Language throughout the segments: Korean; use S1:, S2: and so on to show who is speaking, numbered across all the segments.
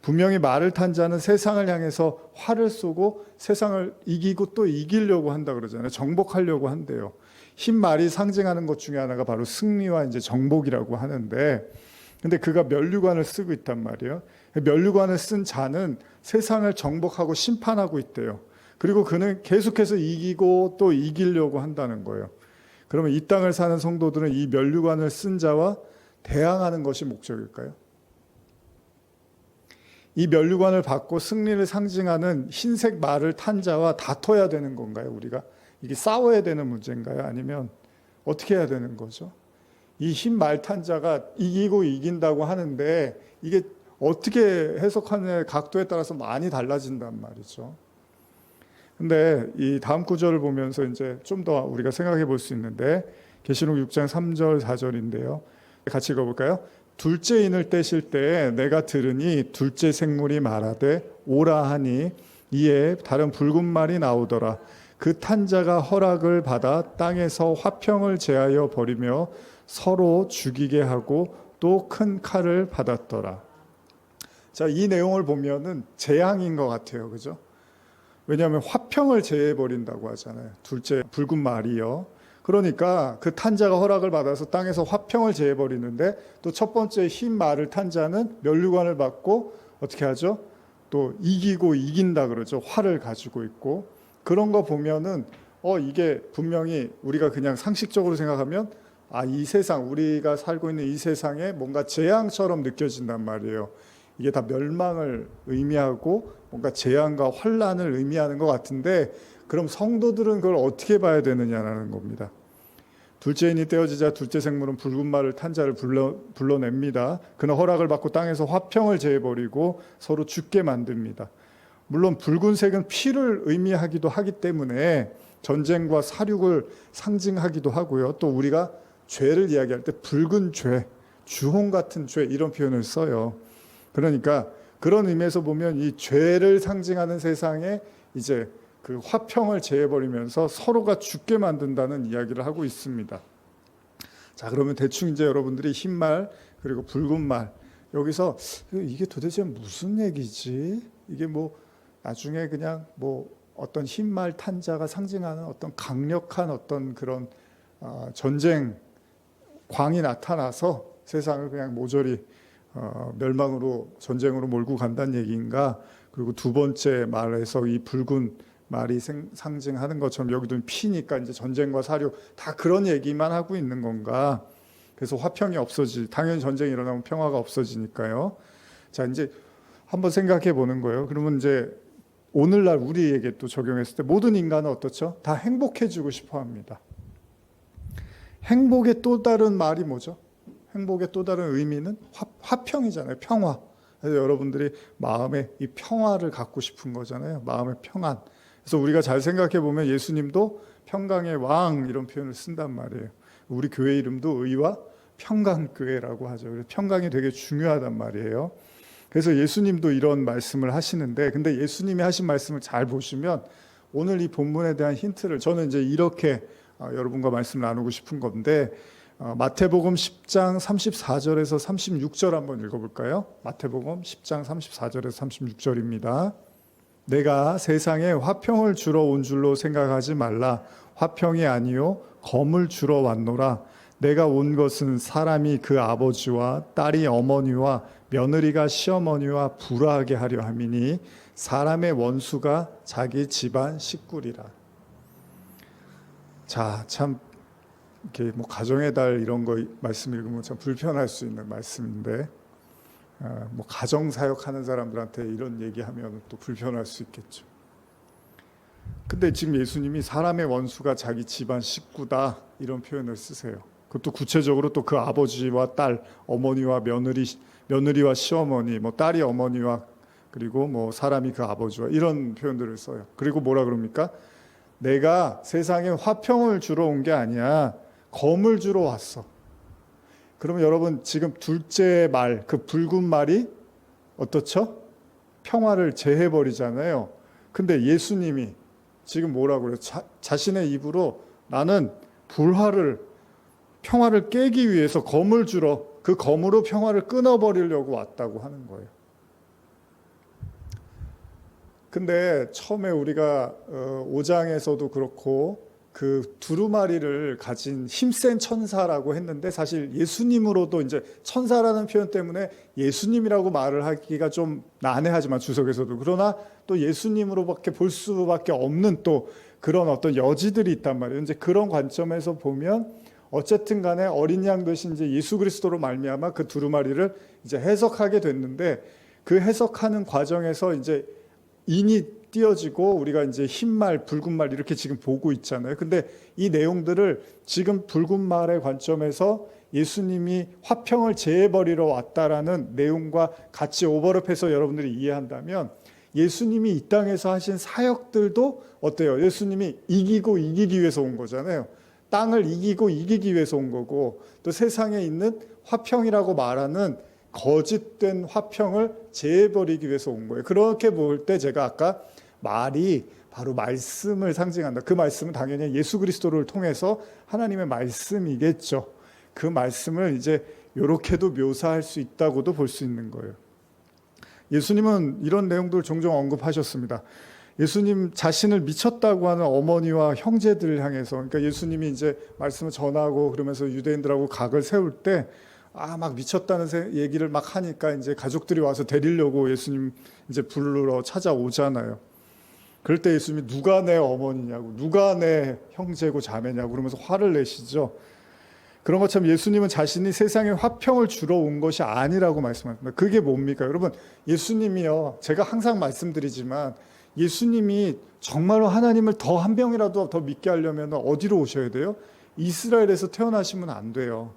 S1: 분명히 말을 탄 자는 세상을 향해서 활을 쏘고 세상을 이기고 또 이기려고 한다 그러잖아요. 정복하려고 한대요. 흰 말이 상징하는 것 중에 하나가 바로 승리와 이제 정복이라고 하는데, 근데 그가 면류관을 쓰고 있단 말이에요. 면류관을 쓴 자는 세상을 정복하고 심판하고 있대요. 그리고 그는 계속해서 이기고 또 이기려고 한다는 거예요. 그러면 이 땅을 사는 성도들은 이 면류관을 쓴 자와 대항하는 것이 목적일까요? 이 면류관을 받고 승리를 상징하는 흰색 말을 탄 자와 다퉈야 되는 건가요? 우리가 이게 싸워야 되는 문제인가요? 아니면 어떻게 해야 되는 거죠? 이 흰 말 탄 자가 이기고 이긴다고 하는데 이게 어떻게 해석하느냐의 각도에 따라서 많이 달라진단 말이죠. 근데 이 다음 구절을 보면서 이제 좀 더 우리가 생각해 볼 수 있는데, 계시록 6장 3절 4절인데요. 같이 읽어볼까요? 둘째 인을 떼실 때에 내가 들으니 둘째 생물이 말하되 오라 하니 이에 다른 붉은 말이 나오더라. 그 탄 자가 허락을 받아 땅에서 화평을 제하여 버리며 서로 죽이게 하고 또 큰 칼을 받았더라. 자, 이 내용을 보면은 재앙인 것 같아요. 그죠? 왜냐하면 화평을 제해 버린다고 하잖아요. 둘째 붉은 말이요. 그러니까 그 탄 자가 허락을 받아서 땅에서 화평을 제해 버리는데, 또 첫 번째 흰 말을 탄 자는 면류관을 받고 어떻게 하죠? 또 이기고 이긴다 그러죠. 활을 가지고 있고. 그런 거 보면은 이게 분명히 우리가 그냥 상식적으로 생각하면 이 세상, 우리가 살고 있는 이 세상에 뭔가 재앙처럼 느껴진단 말이에요. 이게 다 멸망을 의미하고 뭔가 재앙과 환란을 의미하는 것 같은데, 그럼 성도들은 그걸 어떻게 봐야 되느냐라는 겁니다. 둘째 인이 떼어지자 둘째 생물은 붉은 말을 탄 자를 불러냅니다. 그는 허락을 받고 땅에서 화평을 제해버리고 서로 죽게 만듭니다. 물론 붉은색은 피를 의미하기도 하기 때문에 전쟁과 살육을 상징하기도 하고요. 또 우리가 죄를 이야기할 때 붉은 죄, 주홍 같은 죄, 이런 표현을 써요. 그러니까 그런 의미에서 보면 이 죄를 상징하는 세상에 이제 그 화평을 제해버리면서 서로가 죽게 만든다는 이야기를 하고 있습니다. 자, 그러면 대충 이제 여러분들이 흰 말 그리고 붉은 말, 여기서 이게 도대체 무슨 얘기지? 이게 뭐 나중에 그냥 뭐 어떤 흰 말 탄 자가 상징하는 어떤 강력한 어떤 그런 전쟁 광이 나타나서 세상을 그냥 모조리 멸망으로, 전쟁으로 몰고 간다는 얘기인가? 그리고 두 번째 말에서 이 붉은 말이 상징하는 것처럼 여기도 피니까 이제 전쟁과 사륙 다 그런 얘기만 하고 있는 건가? 그래서 화평이 당연히 전쟁이 일어나면 평화가 없어지니까요. 자, 이제 한번 생각해 보는 거예요. 그러면 이제 오늘날 우리에게 또 적용했을 때 모든 인간은 어떻죠? 다 행복해지고 싶어 합니다. 행복의 또 다른 말이 뭐죠? 행복의 또 다른 의미는 화평이잖아요. 평화. 그래서 여러분들이 마음에 이 평화를 갖고 싶은 거잖아요. 마음의 평안. 그래서 우리가 잘 생각해 보면 예수님도 평강의 왕 이런 표현을 쓴단 말이에요. 우리 교회 이름도 의와 평강교회라고 하죠. 그래서 평강이 되게 중요하단 말이에요. 그래서 예수님도 이런 말씀을 하시는데, 근데 예수님이 하신 말씀을 잘 보시면 오늘 이 본문에 대한 힌트를 저는 이제 이렇게 여러분과 말씀을 나누고 싶은 건데, 마태복음 10장 34절에서 36절 한번 읽어볼까요? 마태복음 10장 34절에서 36절입니다. 내가 세상에 화평을 주러 온 줄로 생각하지 말라. 화평이 아니요 검을 주러 왔노라. 내가 온 것은 사람이 그 아버지와 딸이 어머니와 며느리가 시어머니와 불화하게 하려 함이니 사람의 원수가 자기 집안 식구리라. 자, 참 이렇게 뭐 가정의 달 이런 거 말씀 읽으면 참 불편할 수 있는 말씀인데, 뭐 가정 사역하는 사람들한테 이런 얘기하면 또 불편할 수 있겠죠. 근데 지금 예수님이 사람의 원수가 자기 집안 식구다 이런 표현을 쓰세요. 그것도 구체적으로 또 그 아버지와 딸, 어머니와 며느리와 시어머니, 뭐 딸이 어머니와 그리고 뭐 사람이 그 아버지와 이런 표현들을 써요. 그리고 뭐라 그럽니까? 내가 세상에 화평을 주러 온 게 아니야. 검을 주러 왔어. 그러면 여러분 지금 둘째 말, 그 붉은 말이 어떻죠? 평화를 제해버리잖아요. 근데 예수님이 지금 뭐라고 그래요? 자신의 입으로 나는 평화를 깨기 위해서 검을 주러, 그 검으로 평화를 끊어버리려고 왔다고 하는 거예요. 근데 처음에 우리가 5장에서도 그렇고 그 두루마리를 가진 힘센 천사라고 했는데 사실 예수님으로도 이제 천사라는 표현 때문에 예수님이라고 말을 하기가 좀 난해하지만 주석에서도 그러나 또 예수님으로밖에 볼 수밖에 없는 또 그런 어떤 여지들이 있단 말이에요. 이제 그런 관점에서 보면 어쨌든 간에 어린 양 되신 이제 예수 그리스도로 말미암아 그 두루마리를 이제 해석하게 됐는데 그 해석하는 과정에서 이제 인이 띄어지고 우리가 이제 흰 말, 붉은 말 이렇게 지금 보고 있잖아요. 근데 이 내용들을 지금 붉은 말의 관점에서 예수님이 화평을 제해버리러 왔다라는 내용과 같이 오버랩해서 여러분들이 이해한다면 예수님이 이 땅에서 하신 사역들도 어때요? 예수님이 이기고 이기기 위해서 온 거잖아요. 땅을 이기고 이기기 위해서 온 거고 또 세상에 있는 화평이라고 말하는 거짓된 화평을 제해버리기 위해서 온 거예요. 그렇게 볼 때 제가 아까 말이 바로 말씀을 상징한다. 그 말씀은 당연히 예수 그리스도를 통해서 하나님의 말씀이겠죠. 그 말씀을 이제 이렇게도 묘사할 수 있다고도 볼 수 있는 거예요. 예수님은 이런 내용들을 종종 언급하셨습니다. 예수님 자신을 미쳤다고 하는 어머니와 형제들을 향해서, 그러니까 예수님이 이제 말씀을 전하고 그러면서 유대인들하고 각을 세울 때 막 미쳤다는 얘기를 막 하니까 이제 가족들이 와서 데리려고 예수님 이제 부르러 찾아오잖아요. 그럴 때 예수님이 누가 내 어머니냐고, 누가 내 형제고 자매냐고 그러면서 화를 내시죠. 그런 것처럼 예수님은 자신이 세상에 화평을 주러 온 것이 아니라고 말씀합니다. 그게 뭡니까? 여러분, 예수님이요. 제가 항상 말씀드리지만 예수님이 정말로 하나님을 더 한 명이라도 더 믿게 하려면 어디로 오셔야 돼요? 이스라엘에서 태어나시면 안 돼요.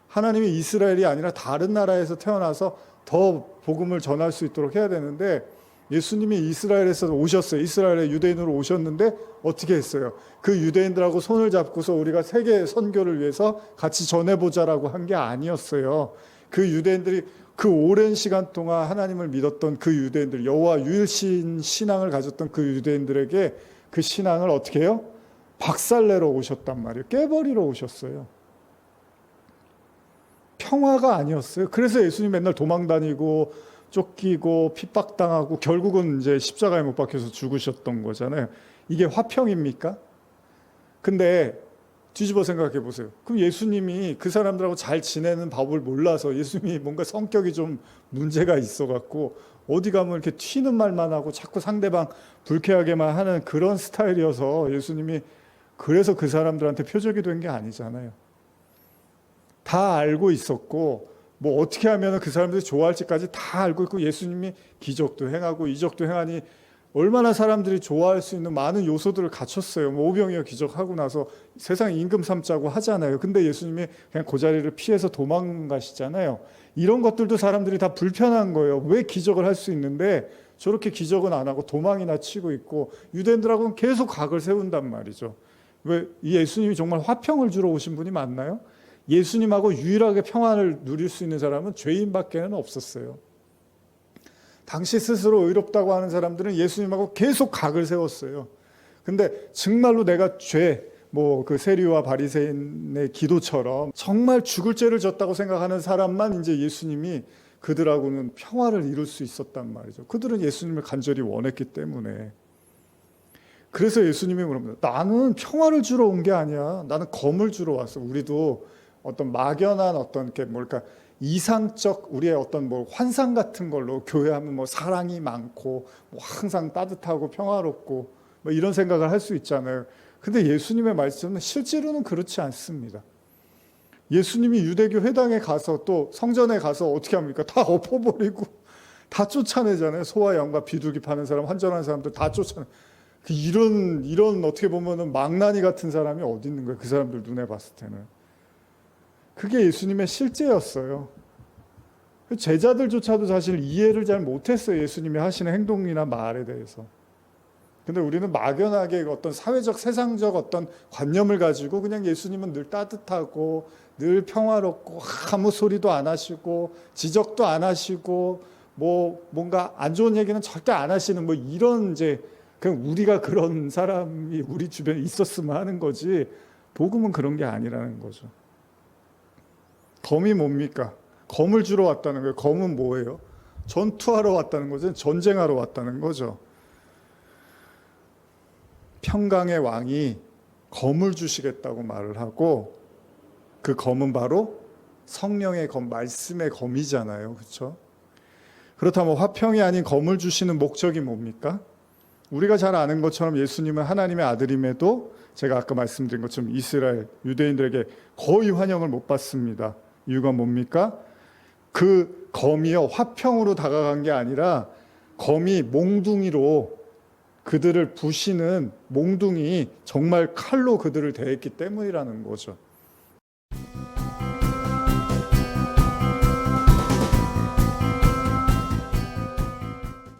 S1: 하나님이 이스라엘이 아니라 다른 나라에서 태어나서 더 복음을 전할 수 있도록 해야 되는데 예수님이 이스라엘에서 오셨어요. 이스라엘의 유대인으로 오셨는데 어떻게 했어요? 그 유대인들하고 손을 잡고서 우리가 세계 선교를 위해서 같이 전해보자라고 한 게 아니었어요. 그 유대인들이 그 오랜 시간 동안 하나님을 믿었던 그 유대인들, 여호와 유일신 신앙을 가졌던 그 유대인들에게 그 신앙을 어떻게 해요? 박살내러 오셨단 말이에요. 깨버리러 오셨어요. 평화가 아니었어요. 그래서 예수님 맨날 도망다니고 쫓기고 핍박당하고 결국은 이제 십자가에 못 박혀서 죽으셨던 거잖아요. 이게 화평입니까? 근데 뒤집어 생각해 보세요. 그럼 예수님이 그 사람들하고 잘 지내는 법을 몰라서 예수님이 뭔가 성격이 좀 문제가 있어갖고 어디 가면 이렇게 튀는 말만 하고 자꾸 상대방 불쾌하게만 하는 그런 스타일이어서 예수님이 그래서 그 사람들한테 표적이 된 게 아니잖아요. 다 알고 있었고 뭐 어떻게 하면 그 사람들이 좋아할지까지 다 알고 있고 예수님이 기적도 행하고 이적도 행하니 얼마나 사람들이 좋아할 수 있는 많은 요소들을 갖췄어요. 뭐 오병이어 기적하고 나서 세상 임금 삼자고 하잖아요. 근데 예수님이 그냥 그 자리를 피해서 도망가시잖아요. 이런 것들도 사람들이 다 불편한 거예요. 왜 기적을 할 수 있는데 저렇게 기적은 안 하고 도망이나 치고 있고 유대인들하고는 계속 각을 세운단 말이죠. 왜 이 예수님이 정말 화평을 주러 오신 분이 맞나요? 예수님하고 유일하게 평안을 누릴 수 있는 사람은 죄인밖에는 없었어요. 당시 스스로 의롭다고 하는 사람들은 예수님하고 계속 각을 세웠어요. 근데 정말로 내가 뭐 그 세리와 바리새인의 기도처럼 정말 죽을 죄를 졌다고 생각하는 사람만 이제 예수님이 그들하고는 평화를 이룰 수 있었단 말이죠. 그들은 예수님을 간절히 원했기 때문에. 그래서 예수님이 그럽니다. 나는 평화를 주러 온 게 아니야. 나는 검을 주러 왔어. 우리도 어떤 막연한 어떤 게 뭘까 이상적 우리의 어떤 뭐 환상 같은 걸로 교회하면 뭐 사랑이 많고 뭐 항상 따뜻하고 평화롭고 뭐 이런 생각을 할 수 있잖아요. 근데 예수님의 말씀은 실제로는 그렇지 않습니다. 예수님이 유대교 회당에 가서 또 성전에 가서 어떻게 합니까? 다 엎어버리고 다 쫓아내잖아요. 소와 양과 비둘기 파는 사람, 환전하는 사람들 다 쫓아내. 이런 어떻게 보면은 망나니 같은 사람이 어디 있는 거예요? 그 사람들 눈에 봤을 때는. 그게 예수님의 실제였어요. 제자들조차도 사실 이해를 잘 못했어요. 예수님이 하시는 행동이나 말에 대해서. 근데 우리는 막연하게 어떤 사회적, 세상적 어떤 관념을 가지고 그냥 예수님은 늘 따뜻하고 늘 평화롭고 아무 소리도 안 하시고 지적도 안 하시고 뭐 뭔가 안 좋은 얘기는 절대 안 하시는 뭐 이런 이제 그냥 우리가 그런 사람이 우리 주변에 있었으면 하는 거지 복음은 그런 게 아니라는 거죠. 검이 뭡니까? 검을 주러 왔다는 거예요. 검은 뭐예요? 전투하러 왔다는 거죠. 전쟁하러 왔다는 거죠. 평강의 왕이 검을 주시겠다고 말을 하고, 그 검은 바로 성령의 검, 말씀의 검이잖아요. 그렇죠? 그렇다면 화평이 아닌 검을 주시는 목적이 뭡니까? 우리가 잘 아는 것처럼 예수님은 하나님의 아들임에도 제가 아까 말씀드린 것처럼 이스라엘 유대인들에게 거의 환영을 못 받습니다. 이유가 뭡니까? 그 검이요, 화평으로 다가간 게 아니라 검이 몽둥이로 그들을 부시는 몽둥이, 정말 칼로 그들을 대했기 때문이라는 거죠.